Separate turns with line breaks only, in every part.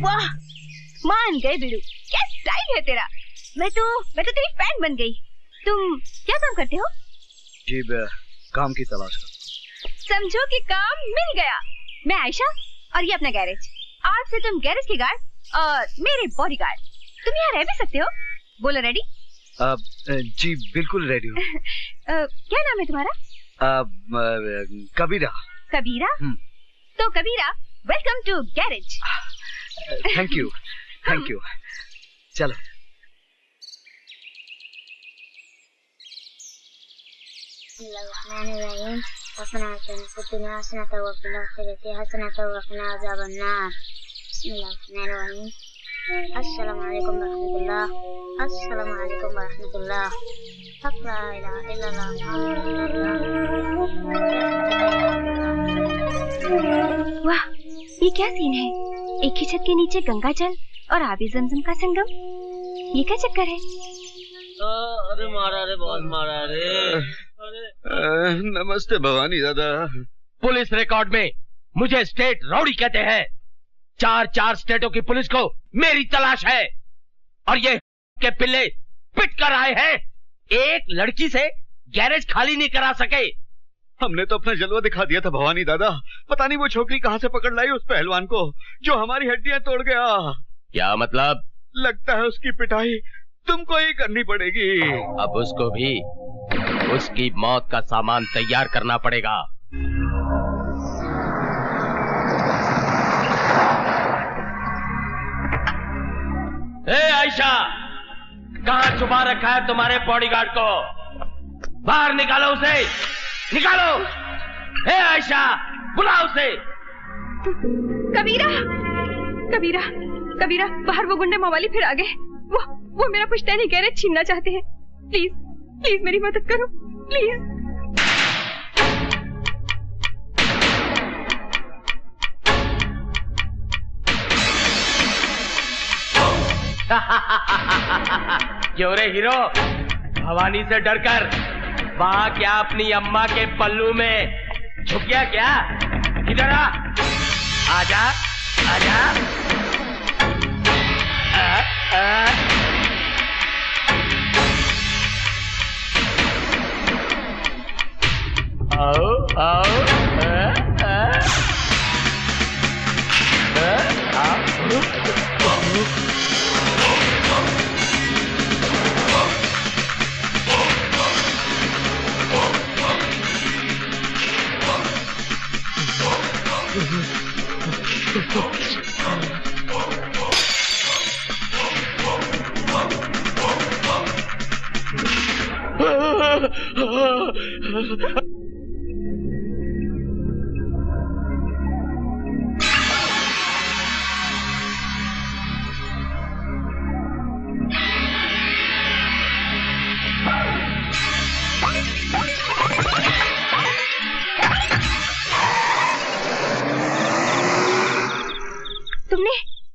वाह, मान गए बिड़ू, क्या स्टाइल है तेरा। मैं तो तेरी फैन बन गई। तुम क्या काम करते हो?
जी काम की तलाश कर।
समझो कि काम मिल गया। मैं आयशा और ये अपना गैरेज। आज से तुम गैरेज के गार्ड और मेरे बॉडीगार्ड। तुम यहाँ रह भी सकते हो। बोलो रेडी?
जी बिल्कुल रेडी हूँ।
क्या नाम है तुम्हारा?
कबीरा।
कबीरा? तो Kabira, welcome to garage.
Thank you, thank you. चलो।
अस्सलाम वालेकुम रहमतुल्लाह। अस्सलाम वालेकुम रहमतुल्लाह। ला इलाहा इल्लल्लाह।
वाह, ये क्या सीन है? एक ही छत के नीचे गंगा जल और आबी जमजम का संगम। ये क्या चक्कर है?
अरे मारा रे, बहुत मारा रे।
नमस्ते भवानी दादा।
पुलिस रिकॉर्ड में मुझे स्टेट रौडी कहते हैं। 4 स्टेटों की पुलिस को मेरी तलाश है और ये के पिल्ले पिट कर आए हैं। एक लड़की से गैरेज खाली नहीं करा सके।
हमने तो अपना जलवा दिखा दिया था भवानी दादा। पता नहीं वो छोकरी कहाँ से पकड़ लाई उस पहलवान को जो हमारी हड्डियां तोड़ गया।
क्या मतलब?
लगता है उसकी पिटाई तुमको ही करनी पड़ेगी।
अब उसको भी उसकी मौत का सामान तैयार करना पड़ेगा। ए आयशा, कहाँ छुपा रखा है तुम्हारे बॉडीगार्ड को? बाहर निकालो उसे, निकालो। ए आयशा, बुलाओ उसे।
कबीरा, कबीरा, कबीरा, बाहर वो गुंडे मवाली फिर आ गए। वो मेरा पुश्तैनी गैरेज छीनना चाहते हैं। प्लीज, प्लीज मेरी मदद करो, प्लीज।
क्यों रे हीरो, भवानी से डरकर वहां क्या अपनी अम्मा के पल्लू में छुप गया क्या? इधर आ, आजा, आजा। आओ, आओ,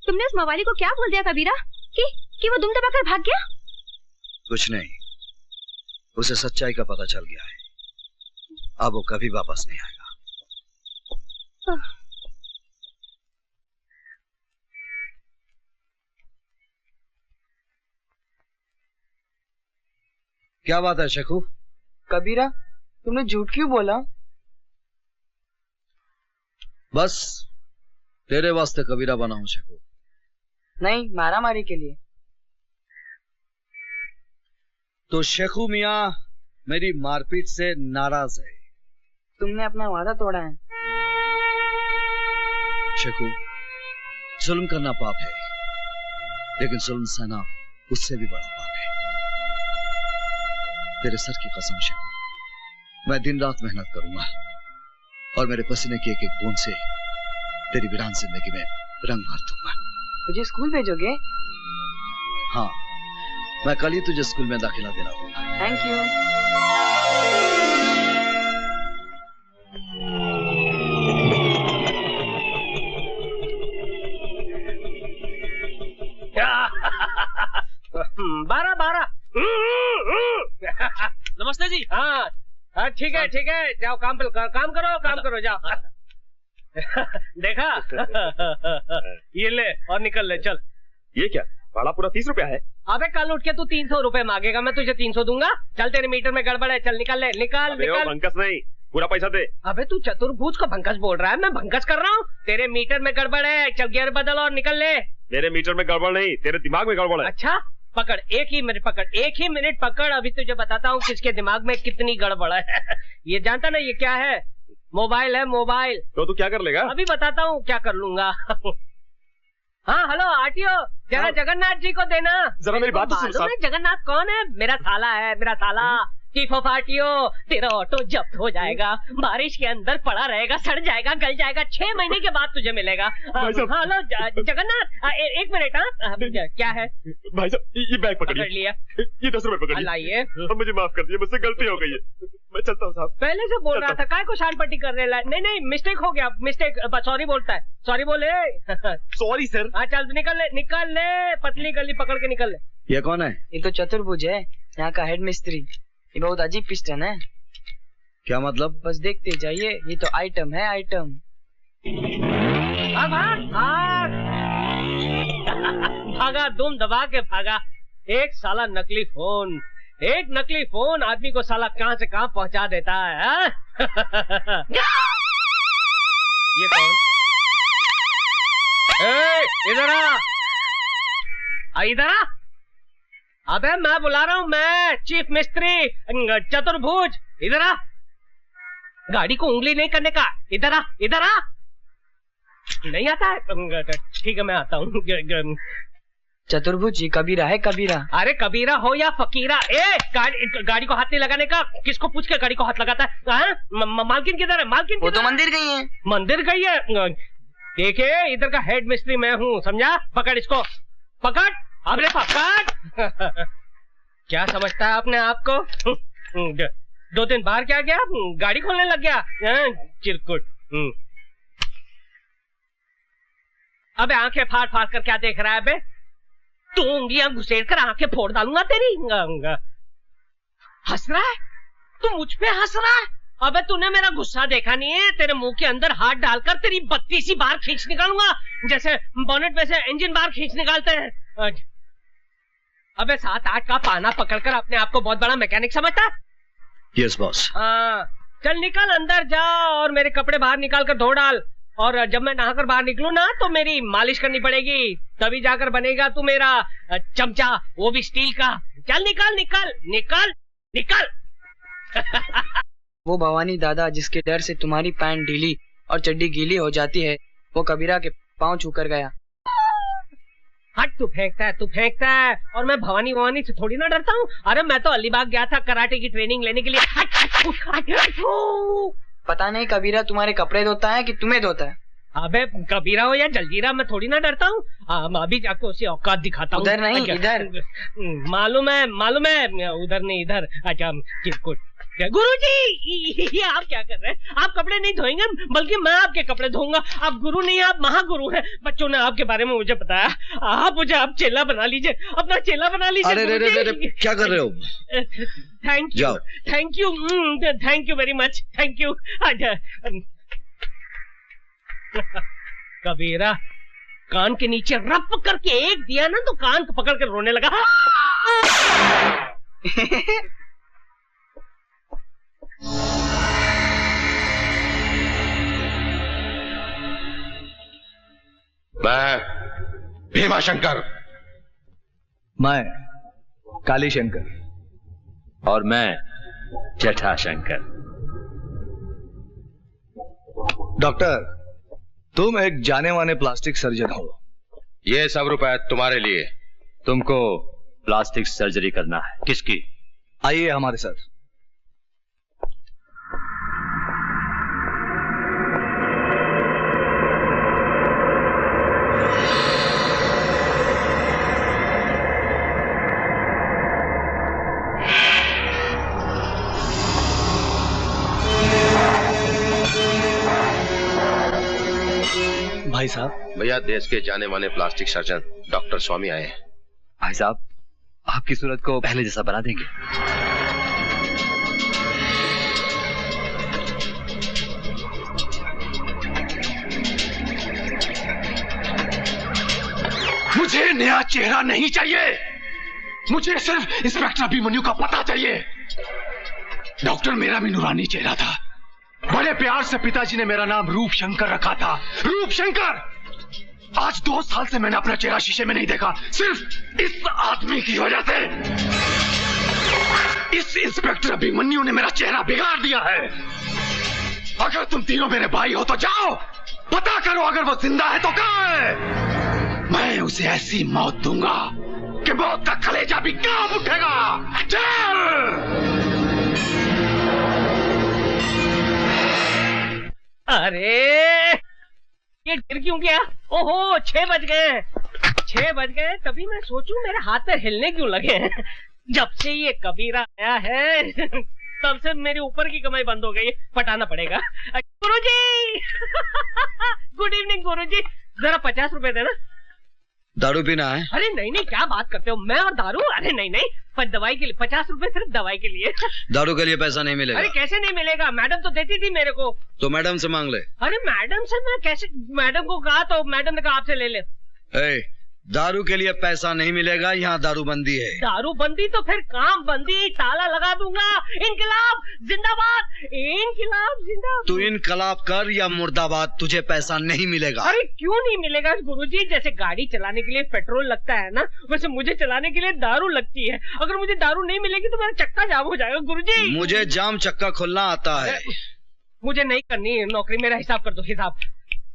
तुमने उस मवाली को क्या बोल दिया कबीरा कि वो दुम दबाकर भाग गया?
कुछ नहीं, उसे सच्चाई का पता चल गया है। अब वो कभी वापस नहीं आएगा। क्या बात है शेखू?
कबीरा, तुमने झूठ क्यों बोला?
बस तेरे वास्ते कबीरा बना हूं शेखू।
नहीं, मारामारी के लिए।
तो शेखू मियां मेरी मारपीट से नाराज है।
तुमने अपना वादा तोड़ा है।
शेखू, जुल्म करना पाप है, लेकिन जुल्म सहना उससे भी बड़ा पाप है। तेरे सर की कसम शेखू, मैं दिन रात मेहनत करूंगा और मेरे पसीने की एक एक बूंद से तेरी वीरान जिंदगी में रंग भर दूंगा।
मुझे स्कूल भेजोगे?
हाँ, मैं कल ही तुझे स्कूल में दाखिला दिला दूंगा।
Thank you.
बारह।
नमस्ते जी।
हाँ ठीक है, जाओ काम करो जाओ।
देखा? ये ले और निकल ले, चल।
ये क्या भाड़ा पूरा 30 रुपया है?
अबे कल उठ के तू 300 रुपए मांगेगा, मैं तुझे 300 दूंगा। चल तेरे मीटर में गड़बड़ है, चल निकल ले, निकल निकल।
भंकस नहीं, पूरा पैसा दे।
अबे तू चतुर्भुज को भंकस बोल रहा है, मैं भंकस कर रहा हूँ। तेरे मीटर में गड़बड़ है, चल गियर बदल और निकल ले।
मेरे मीटर में गड़बड़ नहीं, तेरे दिमाग में गड़बड़ है।
अच्छा पकड़, एक ही मिनट पकड़, एक ही मिनट पकड़, अभी तुझे बताता हूँ किसके दिमाग में कितनी गड़बड़ है। ये जानता ना ये क्या है? मोबाइल है, मोबाइल।
तो तू क्या कर लेगा?
अभी बताता हूँ क्या कर लूंगा। हाँ हेलो आरटीओ, जरा जगन्नाथ जी को देना।
जरा मेरी बात तो सुन साहब।
जगन्नाथ कौन है? मेरा साला है, मेरा साला। चीफ ऑफ आरटीओ, तेरा ऑटो जब्त हो जाएगा, बारिश के अंदर पड़ा रहेगा, सड़ जाएगा, गल जाएगा, 6 महीने के बाद तुझे मिलेगा। हेलो जगन्नाथ, एक मिनट। हाँ क्या है
भाई साहब? ये बैग पकड़िए।
पकड़ लिया।
ये 10 रुपए पकड़िए।
लाइए।
अब मुझे माफ कर दिए, मुझसे गलती हो गई है, मैं चलता हूँ साहब।
पहले से बोल रहा था, काय को शान पट्टी कर रहे? नहीं मिस्टेक हो गया, मिस्टेक। सॉरी बोलता है, सॉरी बोले।
Sorry sir.
हाँ चल निकल ले, पतली गली पकड़ के निकल ले।
ये कौन है?
ये तो चतुर्भुज है, यहाँ का हेड मिस्त्री। ये बहुत अजीब पिस्टन है।
क्या मतलब?
बस देखते जाइए, ये तो आइटम है, आइटम।
भागा, दुम दबा के भागा। एक साला नकली फोन, एक नकली फोन आदमी को साला कहां से कहां पहुंचा देता है। ये कौन? इधर आ, इधर आ। अबे मैं बुला रहा हूँ, मैं चीफ मिस्त्री चतुर्भुज, इधर आ। गाड़ी को उंगली नहीं करने का, इधर आ, इधर आ। नहीं आता है? ठीक है मैं आता हूँ।
चतुर्भुज, ये कबीरा है, कबीरा।
अरे कबीरा हो या फकीरा, गाड़ी को हाथ नहीं लगाने का। किसको पूछ के गाड़ी को हाथ लगाता है? मालकिन किधर है? मालकिन
वो तो मंदिर गई है।
मंदिर गई है? देखे इधर का हेड मिस्त्री मैं हूँ, समझा? पकड़ इसको, पकड़, अबे पकड़। क्या समझता है आपने आपको? 2 दिन बाहर क्या गया, गाड़ी खोलने लग गया चिरकुट। अबे आंखें फाड़ फाड़ कर क्या देख रहा है? बे तू उंगलियां घुसेड़ कर आंखें फोड़ डालूंगा तेरी। हंस रहा है तू, मुझ पे हंस रहा है? अबे तूने मेरा गुस्सा देखा नहीं है? तेरे मुंह के अंदर हाथ डालकर तेरी 32 बार खींच निकालूंगा, जैसे बोनेट में से इंजन बार खींच निकालते हैं। अबे 7-8 का पाना पकड़कर अपने आप को बहुत बड़ा मैकेनिक समझता है?
Yes boss.
हाँ चल निकल, अंदर जा और मेरे कपड़े बाहर निकाल कर धो डाल। और जब मैं नहाकर बाहर निकलूं ना तो मेरी मालिश करनी पड़ेगी, तभी जाकर बनेगा तू मेरा चमचा, वो भी स्टील का। चल निकल निकल निकल निकल।
वो भवानी दादा जिसके डर से तुम्हारी पैंट ढीली और चड्डी गीली हो जाती है, वो कबीरा के पांव छूकर गया।
हट, तू फेंकता है और मैं भवानी से थोड़ी ना डरता हूँ। अरे मैं तो अलीबाग गया था कराटे की ट्रेनिंग लेने के लिए।
पता नहीं कबीरा तुम्हारे कपड़े धोता है कि तुम्हें धोता है।
अबे कबीरा हो या जलजीरा, मैं थोड़ी ना डरता हूँ। अभी जाके उसे औकात दिखाता हूँ।
उधर नहीं, इधर।
मालूम है उधर नहीं, इधर। अच्छा चिरकुट। गुरुजी ये आप क्या कर रहे हैं? आप कपड़े नहीं धोएंगे बल्कि मैं आपके कपड़े धोऊंगा। आप गुरु नहीं, आप महागुरु हैं। बच्चों ने आपके बारे में मुझे बताया, आप मुझे आप चेला बना लीजिए, अपना चेला बना लीजिए।
अरे क्या कर रहे हो?
Thank you very much, thank you. Kabira कान के नीचे रप करके एक दिया ना तो कान को पकड़ कर रोने लगा।
मैं भीमाशंकर।
मैं काली शंकर।
और मैं जटाशंकर।
डॉक्टर, तुम एक जाने माने प्लास्टिक सर्जन हो।
ये सब रुपए तुम्हारे लिए।
तुमको प्लास्टिक सर्जरी करना है। किसकी?
आइए हमारे साथ। भाई साहब।
भैया, देश के जाने माने प्लास्टिक सर्जन डॉक्टर स्वामी आए हैं।
भाई साहब, आपकी सूरत को पहले जैसा बना देंगे।
मुझे नया चेहरा नहीं चाहिए, मुझे सिर्फ इंस्पेक्टर अभिमन्यु का पता चाहिए। डॉक्टर मेरा भी नूरानी चेहरा था, बड़े प्यार से पिताजी ने मेरा नाम रूप शंकर रखा था, रूप शंकर। आज 2 साल से मैंने अपना चेहरा शीशे में नहीं देखा, सिर्फ इस आदमी की वजह से। इस इंस्पेक्टर अभिमन्यु ने मेरा चेहरा बिगाड़ दिया है। अगर तुम तीनों मेरे भाई हो तो जाओ पता करो, अगर वो जिंदा है तो कहां है। मैं उसे ऐसी मौत दूंगा कि मौत का कलेजा भी कांप उठेगा। चल!
अरे ये गिर क्यों गया? ओहो 6 बज गए, 6 बज गए। तभी मैं सोचूं मेरे हाथ पैर हिलने क्यों लगे हैं। जब से ये कबीरा आया है तब से मेरी ऊपर की कमाई बंद हो गई, पटाना पड़ेगा। गुरुजी गुड इवनिंग गुरुजी, जरा 50 रुपए देना।
दारू पीना है?
अरे नहीं नहीं, क्या बात करते हो, मैं और दारू? अरे नहीं नहीं, पर दवाई के लिए 50 रुपए, सिर्फ दवाई के लिए।
दारू के लिए पैसा नहीं मिलेगा।
अरे कैसे नहीं मिलेगा, मैडम तो देती थी मेरे को।
तो मैडम से मांग ले।
अरे मैडम से मैं कैसे, मैडम को कहा तो मैडम ने कहा आपसे ले ले।
दारू के लिए पैसा नहीं मिलेगा, यहाँ दारू बंदी है।
दारू बंदी तो फिर काम बंदी, ताला लगा दूंगा। इनकलाब जिंदाबाद, इनकलाब जिंदाबाद।
तू इनकलाब कर या मुर्दाबाद, तुझे पैसा नहीं मिलेगा।
अरे क्यों नहीं मिलेगा गुरुजी? जैसे गाड़ी चलाने के लिए पेट्रोल लगता है ना, वैसे मुझे चलाने के लिए दारू लगती है। अगर मुझे दारू नहीं मिलेगी तो मेरा चक्का जाम हो जाएगा गुरुजी।
मुझे जाम चक्का खोलना आता है।
मुझे नहीं करनी नौकरी, मेरा हिसाब कर दो, हिसाब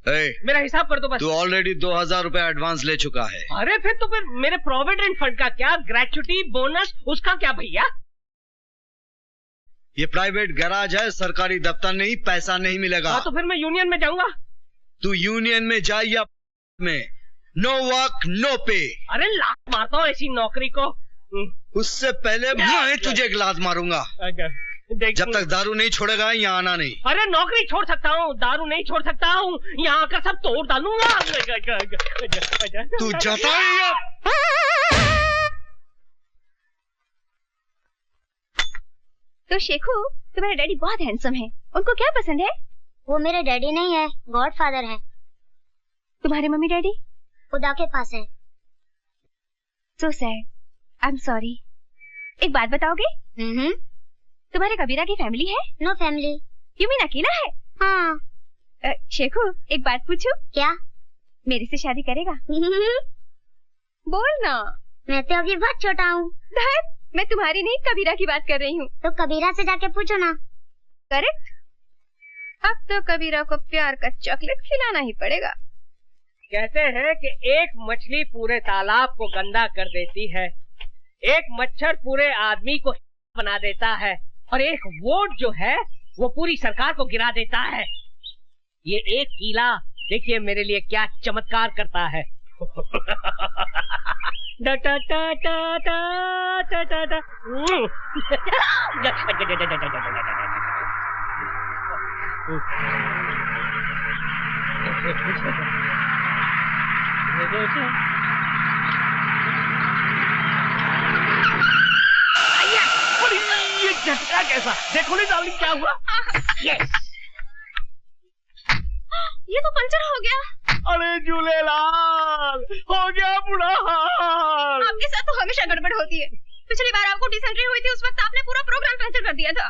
मेरा हिसाब कर दो बस।
तू ऑलरेडी 2000 रुपए एडवांस ले चुका है।
अरे फिर तो फिर मेरे प्रोविडेंट फंड का क्या, ग्रेच्युटी बोनस उसका क्या भैया?
ये प्राइवेट गैराज है, सरकारी दफ्तर नहीं, पैसा नहीं मिलेगा।
हाँ तो फिर मैं यूनियन में जाऊंगा।
तू यूनियन में जा या में, नो वर्क नो पे।
अरे लात मारता हूँ ऐसी नौकरी को।
उससे पहले मैं तुझे गिलास मारूंगा। जब तक दारू नहीं छोड़ेगा यहाँ आना नहीं।
अरे नौकरी छोड़ सकता हूँ, दारू नहीं छोड़ सकता हूँ, यहाँ आकर सब तोड़ डालूंगा।
तू जाता है?
तो शेखू, तुम्हारे डैडी बहुत हैंडसम है, उनको क्या पसंद है?
वो मेरे डैडी नहीं है, गॉडफादर है।
तुम्हारे मम्मी डैडी
खुदा के पास है।
So sad, I am sorry. एक बात बताओगे? तुम्हारे कबीरा की फैमिली है?
No family.
यू मीन अकेला है?
हाँ।
शेखू एक बात पूछूं?
क्या?
मेरे से शादी करेगा? बोल ना।
मैं तो अभी बहुत छोटा हूँ।
मैं तुम्हारी नहीं कबीरा की बात कर रही हूँ।
तो कबीरा से जाके पूछो ना।
करेक्ट। अब तो कबीरा को प्यार का चॉकलेट खिलाना ही पड़ेगा।
कहते हैं कि एक मछली पूरे तालाब को गंदा कर देती है, एक मच्छर पूरे आदमी को बना देता है, और एक वोट जो है वो पूरी सरकार को गिरा देता है। ये एक कीला देखिए मेरे लिए क्या चमत्कार करता है। झटका कैसा, देखो नहीं डार्लिंग क्या हुआ? यस,
ये तो पंचर हो गया।
अरे झूलेलाल, हो गया बुरा हाल।
आपके साथ तो हमेशा गड़बड़ होती है। पिछली बार आपको डिसेंट्री हुई थी, उस वक्त आपने पूरा प्रोग्राम कैंसिल कर दिया था।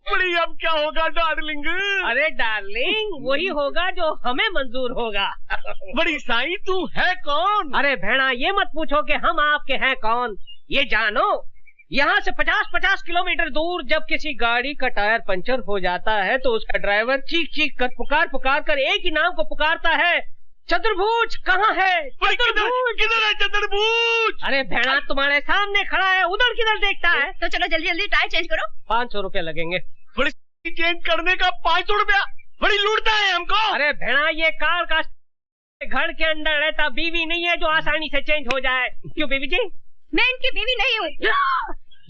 बड़ी अब क्या होगा डार्लिंग? अरे डार्लिंग वही होगा जो हमें मंजूर होगा। बड़ी साईं तू है कौन? अरे भेड़ा ये मत पूछो कि हम आपके हैं कौन, ये जानो यहाँ से 50-50 किलोमीटर दूर जब किसी गाड़ी का टायर पंचर हो जाता है तो उसका ड्राइवर चीख चीख कर पुकार कर एक ही नाम को पुकारता है, चतुर्भुज कहाँ है? किधर है चतुर्भुज? अरे भेड़ा तुम्हारे सामने खड़ा है, उधर किधर देखता है?
तो चलो जल्दी जल्दी टायर चेंज करो।
500 रुपया लगेंगे। बड़ी चेंज करने का 500 रुपया, बड़ी लूटता है हमको। अरे भेड़ा ये कार का घर के अंदर रहता बीवी नहीं है जो आसानी से चेंज हो जाए। क्यों बीवी जी?
मैं इनकी बीवी नहीं हूँ।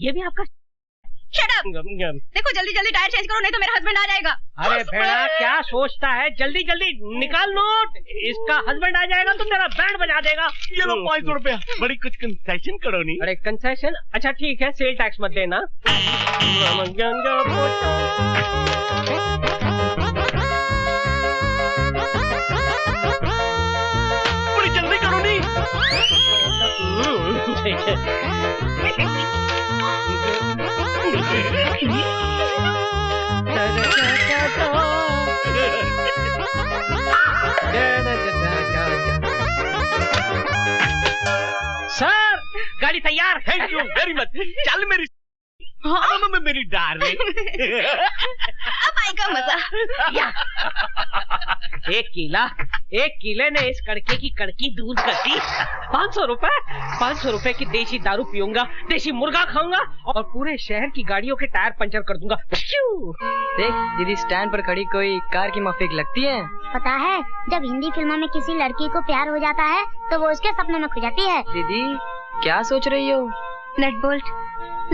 ये भी आपका?
Shut up. देखो जल्दी जल्दी टायर चेंज करो नहीं तो मेरा हस्बैंड आ जाएगा।
अरे भेड़ा क्या सोचता है, जल्दी जल्दी निकाल नोट, इसका हस्बैंड आ जाएगा तो मेरा बैंड बजा देगा। ये लो 500 रुपया, बड़ी कुछ कंसेशन करो नहीं। अरे कंसेशन? अच्छा ठीक है, सेल टैक्स मत देना। बड़ी जल्दी करो नहीं। सर गाड़ी तैयार।
Thank you very much. चल मेरी मेरी डार्लिंग।
अब आएगा मजा।
एक किले ने इस कड़के की कड़की दूर कर दी। 500 रुपए की देसी दारू पीऊंगा, देसी मुर्गा खाऊंगा और पूरे शहर की गाड़ियों के टायर पंचर कर दूंगा।
देख दीदी, स्टैंड पर खड़ी कोई कार की माफिक लगती है।
पता है, जब हिंदी फिल्मों में किसी लड़की को प्यार हो जाता है तो वो उसके सपने में खो जाती है।
दीदी क्या सोच रही हो?
नट बोल्ट,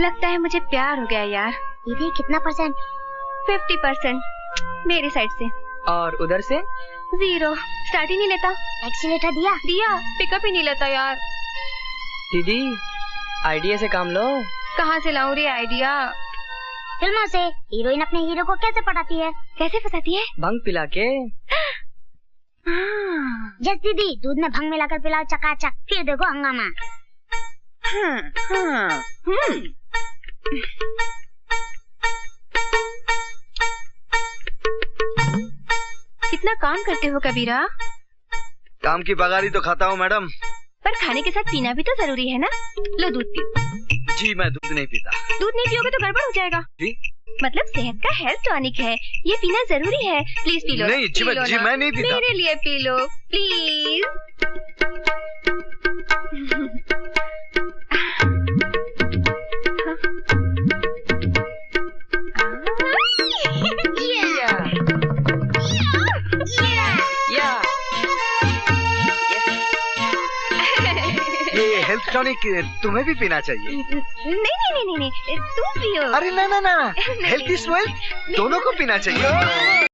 लगता है मुझे प्यार हो गया यार।
दीदी कितना %?
50% मेरी साइड से।
और उधर से?
0। स्टार्ट ही नहीं लेता।
एक्सीलेटर दिया?
पिकअप ही नहीं लेता यार।
दीदी आइडिया से काम लो।
कहाँ से लाऊं रे आइडिया?
फिल्मों से। हीरोइन अपने हीरो को कैसे पटाती है?
कैसे फंसाती है?
भंग पिला के।
जस दीदी, दूध में भंग मिलाकर पिलाओ चकाचक, फिर देखो हंगामा।
कितना काम करते हो कबीरा?
काम की पगारी तो खाता हूँ मैडम।
पर खाने के साथ पीना भी तो जरूरी है ना। लो दूध पियो।
जी मैं दूध नहीं पीता।
दूध नहीं पियोगे तो गड़बड़ हो जाएगा।
जी?
मतलब सेहत का हेल्थ टॉनिक है, ये पीना जरूरी है। Please P low.
नहीं जी मैं नहीं पीता।
मेरे लिए पी लो प्लीज।
ये हेल्थ टॉनिक तुम्हें भी पीना चाहिए।
नहीं तुम पियो।
अरे ना हेल्थ इज वेल्थ, दोनों को पीना चाहिए।